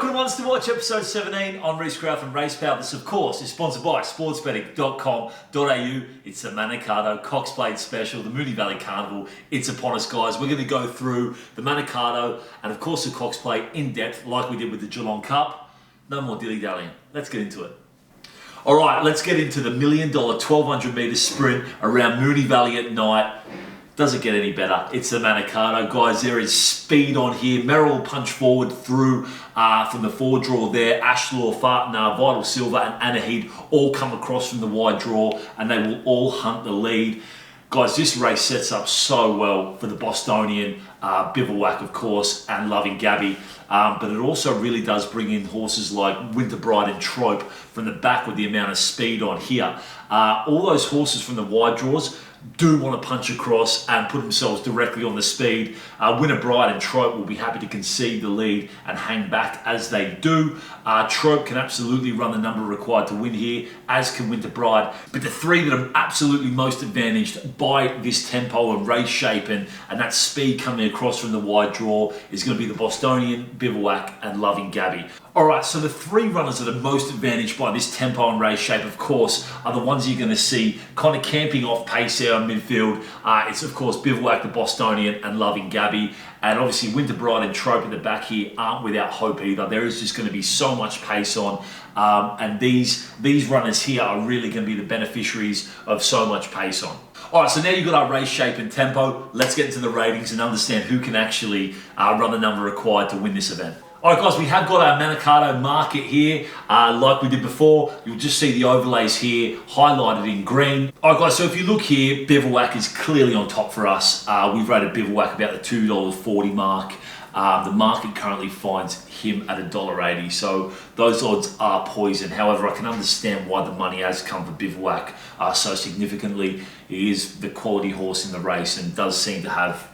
Welcome to Ones to Watch, episode 17. I'm Reece Grau from Race Power. This, of course, is sponsored by Sportsbetting.com.au. It's the Manikato Cox Plate special, the Moonee Valley Carnival. It's upon us, guys. We're going to go through the Manikato and, of course, the Cox Plate in depth, like we did with the Geelong Cup. No more dilly-dallying. Let's get into it. All right, let's get into the $1 million 1,200 metre sprint around Moonee Valley at night. Doesn't get any better. It's the Manikato. Guys, there is speed on here. Merrill will punch forward through from the forward draw there. Ashlaw, Fartner, Vital Silver and Anahid all come across from the wide draw and they will all hunt the lead. Guys, this race sets up so well for the Bostonian, Bivouac, of course, and Loving Gabby. But it also really does bring in horses like Winter Bride and Trope from the back with the amount of speed on here. All those horses from the wide draws do want to punch across and put themselves directly on the speed. Winter Bride and Trope will be happy to concede the lead and hang back as they do. Trope can absolutely run the number required to win here, as can Winter Bride. But the three that are absolutely most advantaged by this tempo and race shape and that speed coming across from the wide draw is going to be the Bostonian, Bivouac and Loving Gabby. All right, so the three runners that are most advantaged by this tempo and race shape, of course, are the ones you're going to see kind of camping off pace there in midfield. It's, of course, Bivouac, the Bostonian, and Loving Gabby. And obviously, Winter Bride and Trope in the back here aren't without hope either. There is just going to be so much pace on. And these runners here are really going to be the beneficiaries of so much pace on. All right, so now you've got our race shape and tempo. Let's get into the ratings and understand who can actually run the number required to win this event. All right, guys, we have got our Manikato market here. Like we did before, you'll just see the overlays here highlighted in green. All right, guys, so if you look here, Bivouac is clearly on top for us. We've rated Bivouac about the $2.40 mark. The market currently finds him at $1.80, so those odds are poison. However, I can understand why the money has come for Bivouac so significantly. He is the quality horse in the race and does seem to have,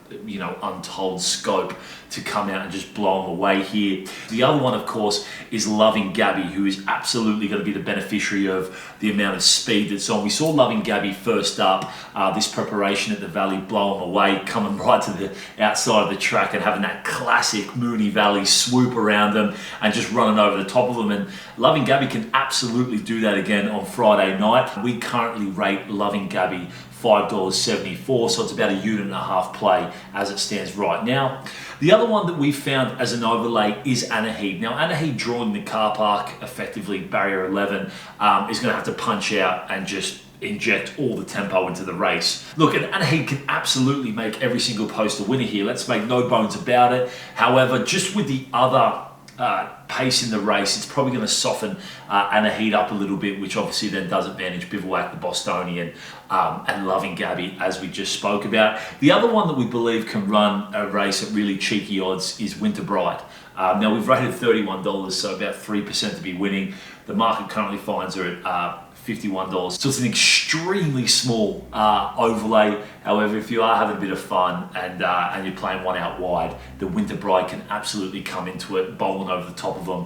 untold scope to come out and just blow him away here. The other one, of course, is Loving Gabby, who is absolutely going to be the beneficiary of the amount of speed that's on. We saw Loving Gabby first up, this preparation at the Valley, blow him away, coming right to the outside of the track and having that classic Moonee Valley swoop around them and just running over the top of them. And Loving Gabby can absolutely do that again on Friday night. We currently rate Loving Gabby $5.74, so it's about $1.50 play as it stands right now. The other one that we found as an overlay is Anahid. Now, Anahid drawing the car park, effectively barrier 11, is going to have to punch out and just inject all the tempo into the race. Look, and Anahid can absolutely make every single post a winner here. Let's make no bones about it. However, just with the other pace in the race, it's probably going to soften Anahid up a little bit, which obviously then does advantage Bivouac, the Bostonian, and Loving Gabby, as we just spoke about. The other one that we believe can run a race at really cheeky odds is Winter Bride. Now, we've rated $31, so about 3% to be winning. The market currently finds her at $51. So it's an extremely small overlay. However, if you are having a bit of fun and you're playing one out wide, the Winter Bride can absolutely come into it, bowling over the top of them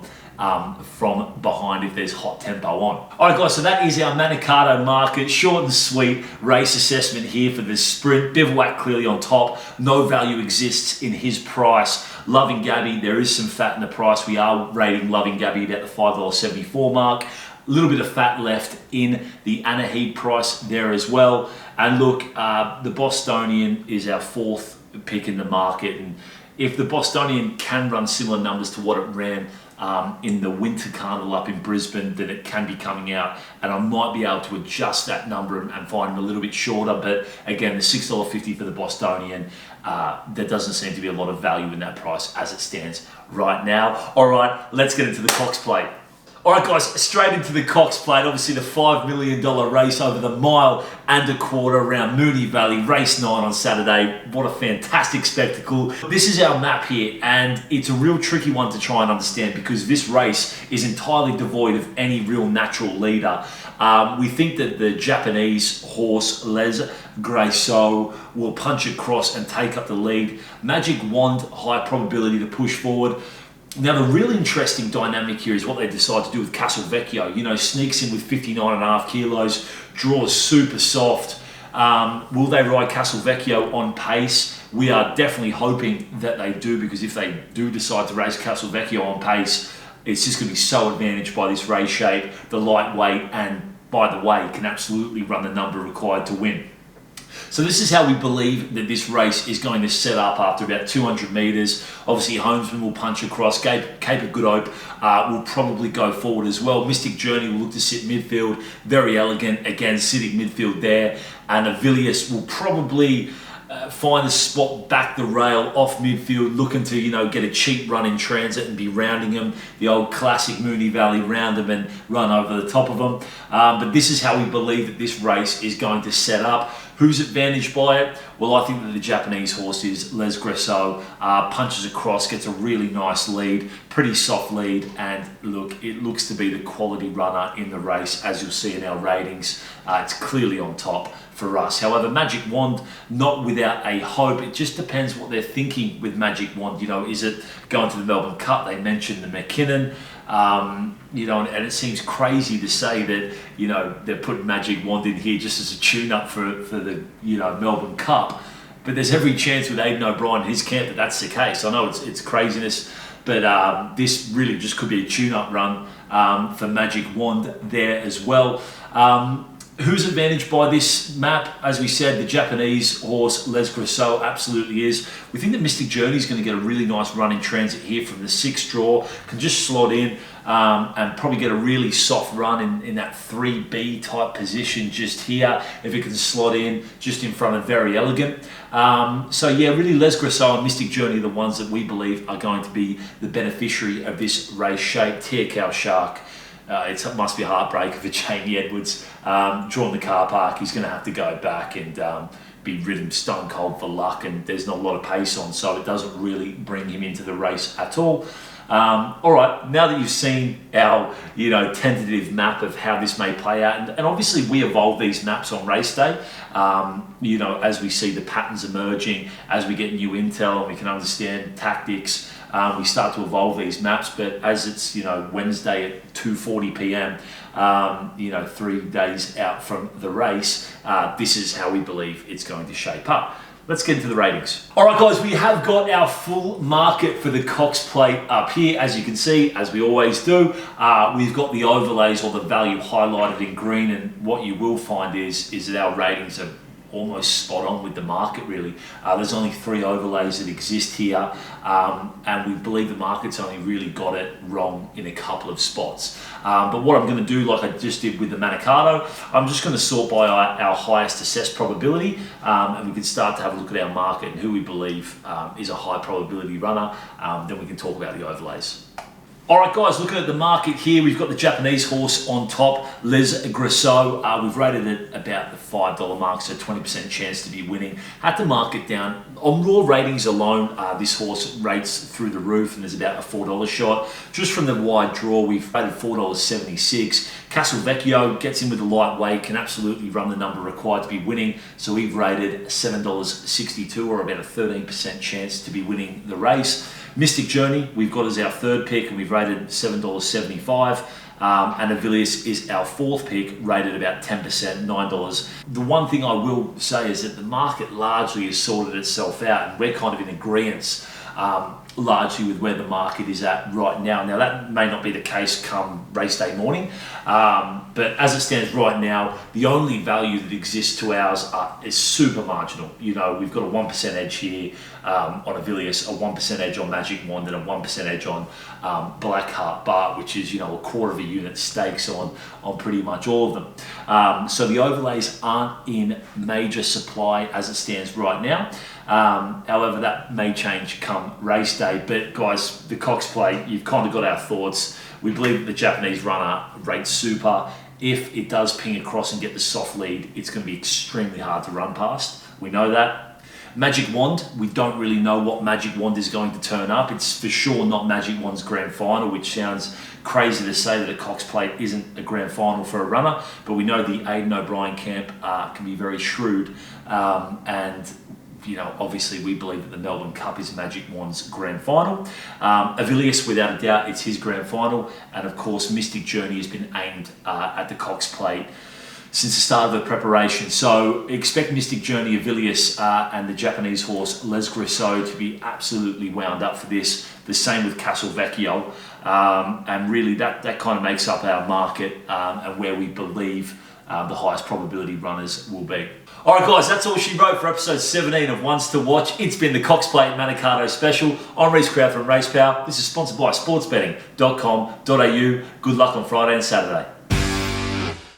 from behind if there's hot tempo on. All right, guys, so that is our Manikato market. Short and sweet race assessment here for this sprint. Bivouac clearly on top. No value exists in his price. Loving Gabby, there is some fat in the price. We are rating Loving Gabby about the $5.74 mark. A little bit of fat left in the Anahid price there as well. And look, the Bostonian is our fourth pick in the market. And if the Bostonian can run similar numbers to what it ran in the Winter Carnival up in Brisbane, then it can be coming out. And I might be able to adjust that number and find them a little bit shorter. But again, the $6.50 for the Bostonian, there doesn't seem to be a lot of value in that price as it stands right now. All right, let's get into the Cox Plate. All right, guys, straight into the Cox Plate. Obviously, the $5 million race over the 1.25 miles around Moonee Valley, race 9 on Saturday. What a fantastic spectacle. This is our map here, and it's a real tricky one to try and understand because this race is entirely devoid of any real natural leader. We think that the Japanese horse, Les Grayso, will punch across and take up the lead. Magic Wand, high probability to push forward. Now, the really interesting dynamic here is what they decide to do with Castle Vecchio. Sneaks in with 59.5 kilos, draws super soft. Will they ride Castle Vecchio on pace? We are definitely hoping that they do, because if they do decide to race Castle Vecchio on pace, It's just going to be so advantaged by this race shape, the lightweight, and by the way, can absolutely run the number required to win. So this is how we believe that this race is going to set up after about 200 metres. Obviously, Homesman will punch across. Cape of Good Hope will probably go forward as well. Mystic Journey will look to sit midfield. Very elegant, again, sitting midfield there. And Avilius will probably find a spot back the rail off midfield, looking to, get a cheap run in transit and be rounding them. The old classic Moonee Valley, round them and run over the top of them. But this is how we believe that this race is going to set up. Who's advantaged by it? Well, I think that the Japanese horse is Les Grasso, punches across, gets a really nice lead, pretty soft lead, and look, it looks to be the quality runner in the race, as you'll see in our ratings. It's clearly on top for us. However, Magic Wand, not without a hope. It just depends what they're thinking with Magic Wand. Is it going to the Melbourne Cup? They mentioned the McKinnon. And it seems crazy to say that, they're putting Magic Wand in here just as a tune-up for the, Melbourne Cup. But there's every chance with Aidan O'Brien and his camp that's the case. I know it's craziness, but this really just could be a tune-up run for Magic Wand there as well. Who's advantaged by this map? As we said, the Japanese horse Les Grasso absolutely is. We think that Mystic Journey is going to get a really nice run in transit here from the 6th draw. Can just slot in and probably get a really soft run in that 3B type position just here. If it can slot in just in front of Very Elegant. So yeah, really Les Grasso and Mystic Journey are the ones that we believe are going to be the beneficiary of this race shape. Tear Cow Shark. It must be a heartbreaker for Jamie Edwards. Drawn the car park, he's going to have to go back and be ridden stone cold for luck, and there's not a lot of pace on, so it doesn't really bring him into the race at all. All right, now that you've seen our tentative map of how this may play out, and obviously we evolve these maps on race day, as we see the patterns emerging, as we get new intel and we can understand tactics. We start to evolve these maps, but as it's Wednesday at 2:40 p.m, 3 days out from the race, this is how we believe it's going to shape up. Let's get into the ratings. All right, guys, we have got our full market for the Cox Plate up here. As you can see, as we always do, we've got the overlays or the value highlighted in green, and what you will find is that our ratings are almost spot on with the market, really. There's only 3 overlays that exist here, and we believe the market's only really got it wrong in a couple of spots. But what I'm going to do, like I just did with the Manikato, I'm just going to sort by our highest assessed probability, and we can start to have a look at our market and who we believe is a high probability runner. Then we can talk about the overlays. All right, guys, looking at the market here, we've got the Japanese horse on top, Les Grasso. We've rated it about the $5 mark, so 20% chance to be winning. Had to mark it down. On raw ratings alone, this horse rates through the roof, and there's about a $4 shot. Just from the wide draw, we've rated $4.76. Castle Vecchio gets in with the lightweight, can absolutely run the number required to be winning, so we've rated $7.62, or about a 13% chance to be winning the race. Mystic Journey, we've got as our 3rd pick, and we've rated $7.75. And Avilius is our 4th pick, rated about 10%, $9. The one thing I will say is that the market largely has sorted itself out, and we're kind of in agreement largely with where the market is at right now. Now, that may not be the case come race day morning, but as it stands right now, the only value that exists to ours is super marginal. We've got a 1% edge here on Avilius, a 1% edge on Magic Wand, and a 1% edge on Blackheart Bart, which is, a quarter of a unit stakes on pretty much all of them. So the overlays aren't in major supply as it stands right now. However, that may change come race day. But guys, the Cox Plate, you've kind of got our thoughts. We believe that the Japanese runner rates super. If it does ping across and get the soft lead, it's going to be extremely hard to run past. We know that. Magic Wand, we don't really know what Magic Wand is going to turn up. It's for sure not Magic Wand's grand final, which sounds crazy to say that a Cox Plate isn't a grand final for a runner, but we know the Aidan O'Brien camp can be very shrewd, and obviously we believe that the Melbourne Cup is Magic Wand's grand final. Avilius, without a doubt, it's his grand final. And of course, Mystic Journey has been aimed at the Cox Plate since the start of the preparation. So expect Mystic Journey of Villiers and the Japanese horse Les Grisseaux to be absolutely wound up for this. The same with Castle Vecchio. And really that kind of makes up our market and where we believe the highest probability runners will be. All right, guys, that's all she wrote for episode 17 of Ones to Watch. It's been the Cox Plate Manikato special. I'm Reece Crowd from Race Power. This is sponsored by sportsbetting.com.au. Good luck on Friday and Saturday.